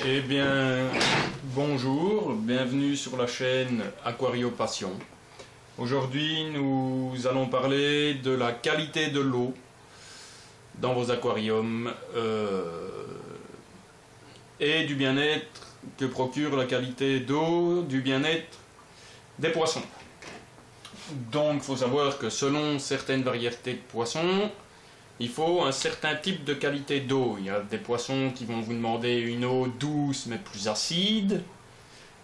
Eh bien, bonjour, bienvenue sur la chaîne Aquariopassion. Aujourd'hui, nous allons parler de la qualité de l'eau dans vos aquariums et du bien-être que procure la qualité d'eau, du bien-être des poissons. Donc, il faut savoir que selon certaines variétés de poissons, il faut un certain type de qualité d'eau. Il y a des poissons qui vont vous demander une eau douce mais plus acide.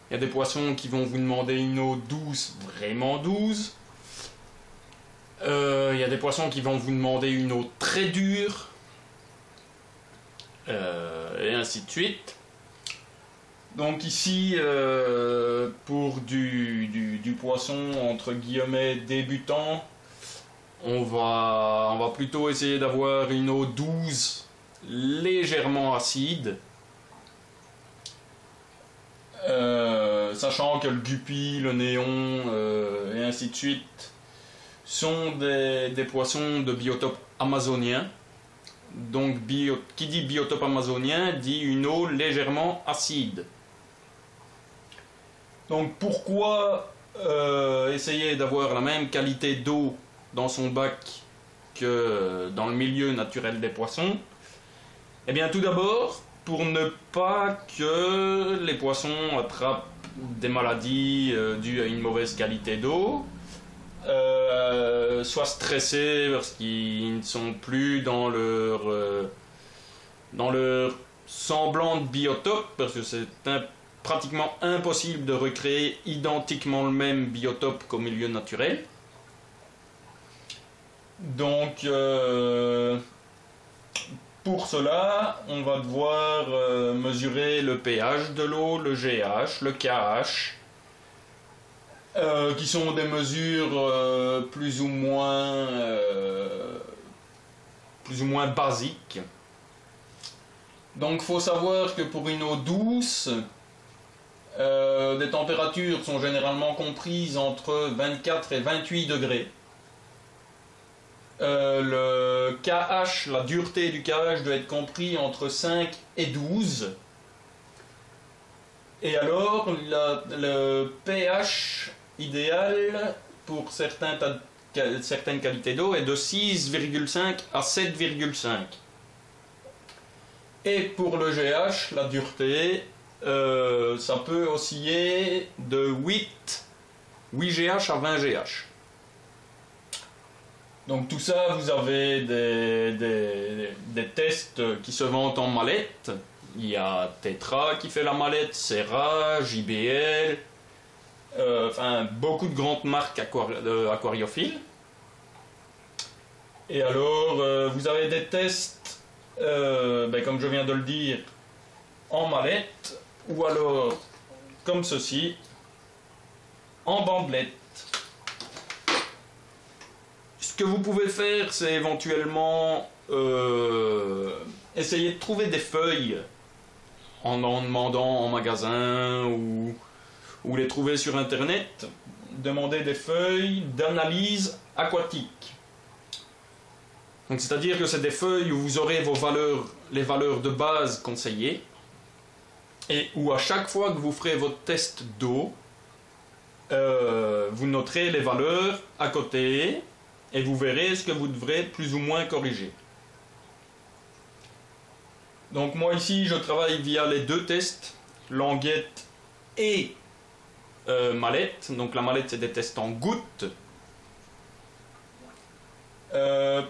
Il y a des poissons qui vont vous demander une eau douce, vraiment douce. Il y a des poissons qui vont vous demander une eau très dure. Et ainsi de suite. Donc ici, pour du poisson entre guillemets débutant, on va plutôt essayer d'avoir une eau douce, légèrement acide. Sachant que le guppy, le néon et ainsi de suite sont des poissons de biotope amazonien. Donc qui dit biotope amazonien dit une eau légèrement acide. Donc pourquoi essayer d'avoir la même qualité d'eau dans son bac que dans le milieu naturel des poissons? Eh bien tout d'abord, pour ne pas que les poissons attrapent des maladies dues à une mauvaise qualité d'eau, soient stressés parce qu'ils ne sont plus dans leur semblant de biotope, parce que c'est pratiquement impossible de recréer identiquement le même biotope qu'au milieu naturel. Donc, pour cela, on va devoir mesurer le pH de l'eau, le GH, le KH, qui sont des mesures plus ou moins basiques. Donc, il faut savoir que pour une eau douce, les températures sont généralement comprises entre 24 et 28 degrés. Le KH, la dureté du KH doit être compris entre 5 et 12. Et alors, le pH idéal pour certaines qualités d'eau est de 6,5 à 7,5. Et pour le GH, la dureté, ça peut osciller de 8 GH à 20 GH. Donc tout ça, vous avez des tests qui se vendent en mallette. Il y a Tetra qui fait la mallette, Serra, JBL, enfin beaucoup de grandes marques aquariophiles. Et alors, vous avez des tests, comme je viens de le dire, en mallette, ou alors, comme ceci, en bandelette. Ce que vous pouvez faire, c'est éventuellement essayer de trouver des feuilles en demandant en magasin ou les trouver sur internet. Demander des feuilles d'analyse aquatique. Donc c'est-à-dire que c'est des feuilles où vous aurez les valeurs de base conseillées et où à chaque fois que vous ferez votre test d'eau, vous noterez les valeurs à côté. Et vous verrez ce que vous devrez plus ou moins corriger. Donc moi ici je travaille via les deux tests, languette et mallette. Donc la mallette c'est des tests en gouttes.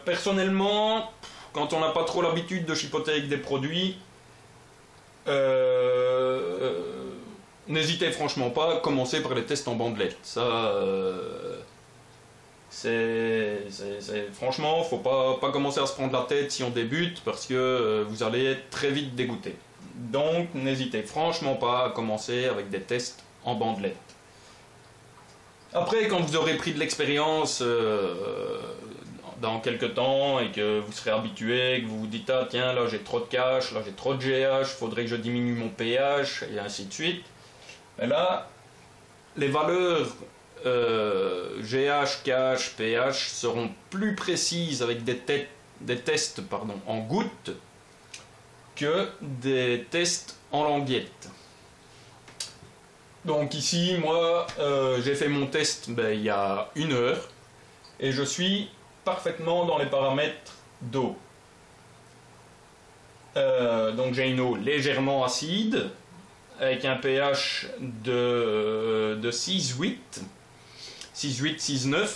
Personnellement, quand on n'a pas trop l'habitude de chipoter avec des produits, n'hésitez franchement pas à commencer par les tests en bandelette. Ça... franchement, faut pas commencer à se prendre la tête si on débute parce que vous allez être très vite dégoûté. Donc, n'hésitez franchement pas à commencer avec des tests en bandelette. Après, quand vous aurez pris de l'expérience dans quelques temps et que vous serez habitué, que vous vous dites ah tiens là j'ai trop de KH, là j'ai trop de GH, faudrait que je diminue mon pH et ainsi de suite. Et là, les valeurs GH, KH, pH seront plus précises avec des tests en gouttes que des tests en languette. Donc ici, moi, j'ai fait mon test il y a 1 heure et je suis parfaitement dans les paramètres d'eau. Donc j'ai une eau légèrement acide avec un pH de 6,8, 6,8, 6,9.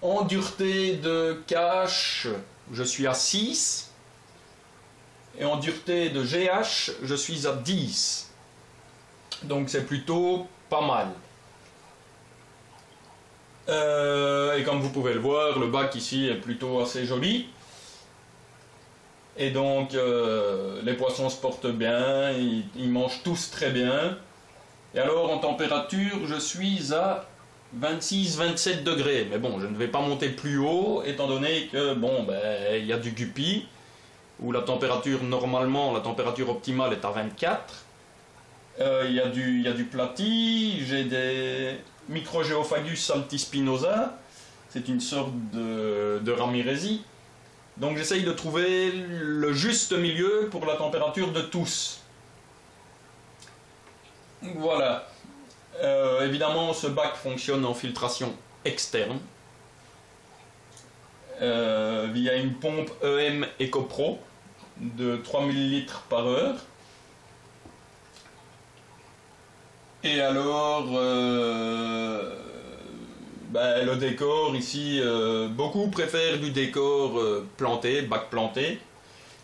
En dureté de KH, je suis à 6. Et en dureté de GH, je suis à 10. Donc c'est plutôt pas mal. Et comme vous pouvez le voir, le bac ici est plutôt assez joli. Et donc les poissons se portent bien, ils mangent tous très bien. Et alors en température, je suis à 26-27 degrés. Mais bon, je ne vais pas monter plus haut, étant donné que bon, il y a du guppy, où la température, normalement, la température optimale est à 24. Il y a du platy, j'ai des Microgéophagus altispinosa, c'est une sorte de Ramirezi. Donc j'essaye de trouver le juste milieu pour la température de tous. Voilà. Évidemment, ce bac fonctionne en filtration externe, via une pompe EM EcoPro de 3 ml par heure. Et alors, le décor ici, beaucoup préfèrent du décor planté, bac planté.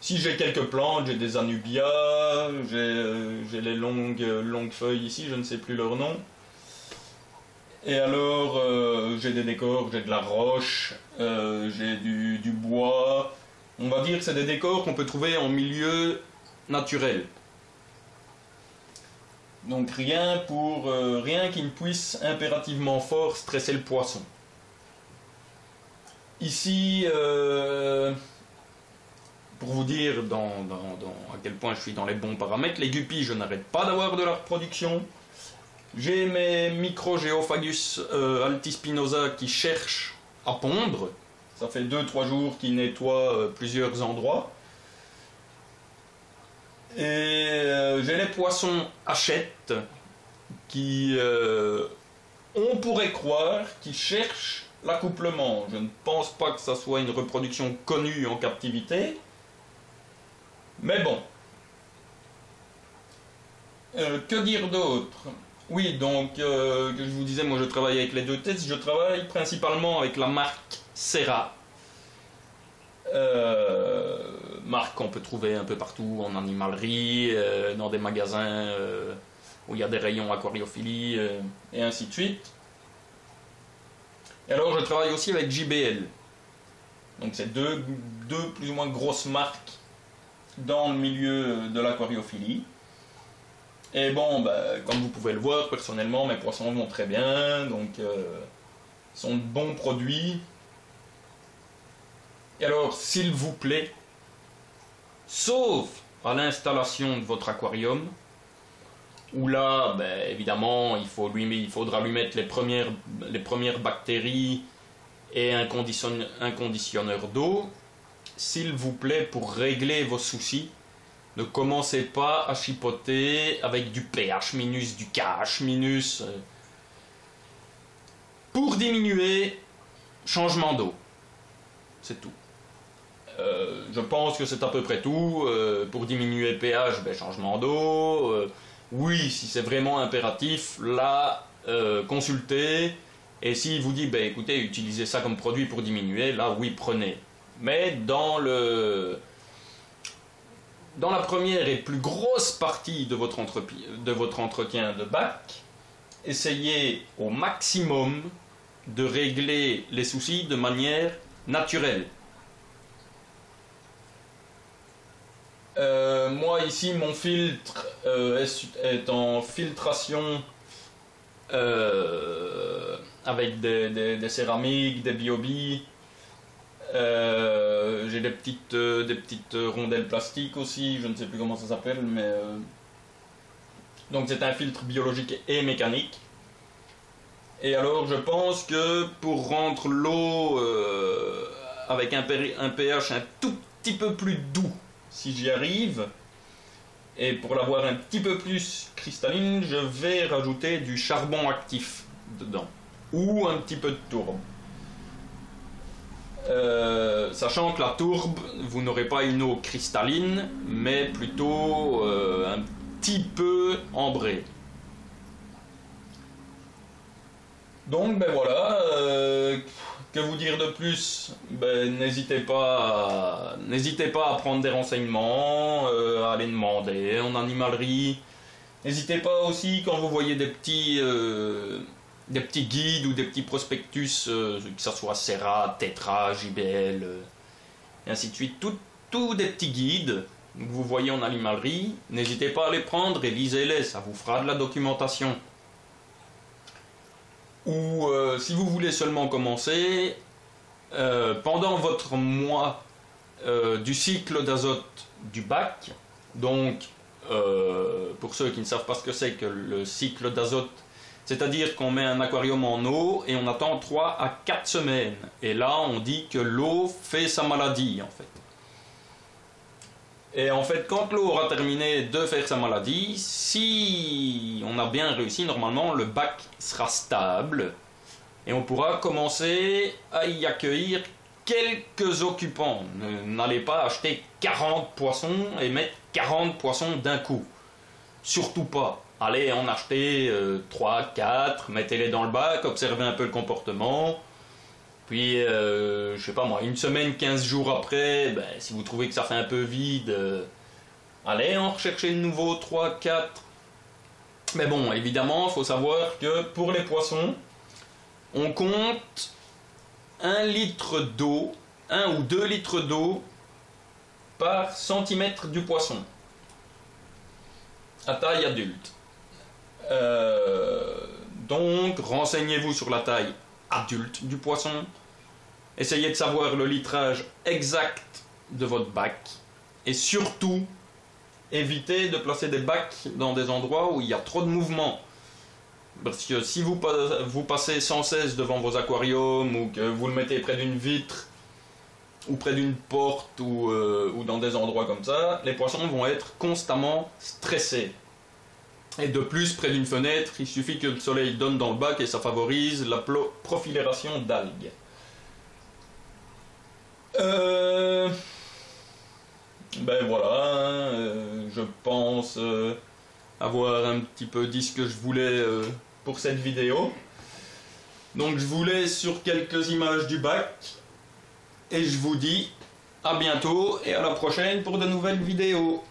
Si j'ai quelques plantes, j'ai des anubias, j'ai les longues feuilles ici, je ne sais plus leur nom. Et alors, j'ai des décors, j'ai de la roche, j'ai du bois. On va dire que c'est des décors qu'on peut trouver en milieu naturel. Donc rien qui ne puisse impérativement fort stresser le poisson. Ici, pour vous dire à quel point je suis dans les bons paramètres, les guppies, je n'arrête pas d'avoir de la reproduction. J'ai mes Microgéophagus altispinosa qui cherchent à pondre. Ça fait 2-3 jours qu'ils nettoient plusieurs endroits. Et j'ai les poissons hachette qui, on pourrait croire, qui cherchent l'accouplement. Je ne pense pas que ça soit une reproduction connue en captivité. Mais bon. Que dire d'autre? Oui, donc, que je vous disais, moi je travaille avec les deux tests. Je travaille principalement avec la marque Serra. Marque qu'on peut trouver un peu partout en animalerie, dans des magasins où il y a des rayons aquariophilie, et ainsi de suite. Et alors je travaille aussi avec JBL. Donc c'est deux plus ou moins grosses marques dans le milieu de l'aquariophilie. Et bon, comme vous pouvez le voir, personnellement mes poissons vont très bien, donc sont de bons produits. Et alors, s'il vous plaît, sauf à l'installation de votre aquarium, où là, évidemment, il faudra lui mettre les premières bactéries et un conditionneur d'eau. S'il vous plaît, pour régler vos soucis, ne commencez pas à chipoter avec du pH-, du KH-. Pour diminuer, changement d'eau. C'est tout. Je pense que c'est à peu près tout. Pour diminuer le pH, changement d'eau. Oui, si c'est vraiment impératif, là, consultez. Et s'il vous dit, écoutez, utilisez ça comme produit pour diminuer, là, oui, prenez. Mais dans la première et plus grosse partie de votre entretien de bac, essayez au maximum de régler les soucis de manière naturelle. Moi ici mon filtre est en filtration avec des céramiques, des BioBi. J'ai des petites rondelles plastiques aussi, je ne sais plus comment ça s'appelle, mais donc c'est un filtre biologique et mécanique. Et alors je pense que pour rendre l'eau avec un pH un tout petit peu plus doux si j'y arrive. Et pour l'avoir un petit peu plus cristalline, je vais rajouter du charbon actif dedans. Ou un petit peu de tourbe. Sachant que la tourbe, vous n'aurez pas une eau cristalline, mais plutôt un petit peu ambrée. Donc ben voilà, que vous dire de plus? Ben, n'hésitez pas à prendre des renseignements, à aller demander en animalerie. N'hésitez pas aussi quand vous voyez des petits guides ou des petits prospectus, que ce soit Serra, Tetra, JBL, et ainsi de suite, tous des petits guides que vous voyez en animalerie, n'hésitez pas à les prendre et lisez-les, ça vous fera de la documentation. Ou si vous voulez seulement commencer, pendant votre mois du cycle d'azote du bac, donc pour ceux qui ne savent pas ce que c'est que le cycle d'azote, c'est-à-dire qu'on met un aquarium en eau et on attend 3 à 4 semaines. Et là, on dit que l'eau fait sa maladie, en fait. Et en fait, quand l'eau aura terminé de faire sa maladie, si on a bien réussi, normalement, le bac sera stable. Et on pourra commencer à y accueillir quelques occupants. N'allez pas acheter 40 poissons et mettre 40 poissons d'un coup. Surtout pas. Allez en acheter 3, 4, mettez-les dans le bac, observez un peu le comportement. Puis, je sais pas moi, une semaine, 15 jours après, ben, si vous trouvez que ça fait un peu vide, allez en rechercher de nouveau 3, 4. Mais bon, évidemment, il faut savoir que pour les poissons, on compte 1 litre d'eau, 1 ou 2 litres d'eau par centimètre du poisson, à taille adulte. Donc, renseignez-vous sur la taille adulte du poisson. Essayez de savoir le litrage exact de votre bac. Et surtout, évitez de placer des bacs dans des endroits où il y a trop de mouvement. Parce que si vous passez sans cesse devant vos aquariums ou que vous le mettez près d'une vitre ou près d'une porte ou dans des endroits comme ça, les poissons vont être constamment stressés. Et de plus, près d'une fenêtre, il suffit que le soleil donne dans le bac et ça favorise la profilération d'algues. Ben voilà, je pense avoir un petit peu dit ce que je voulais pour cette vidéo. Donc je vous laisse sur quelques images du bac et je vous dis à bientôt et à la prochaine pour de nouvelles vidéos.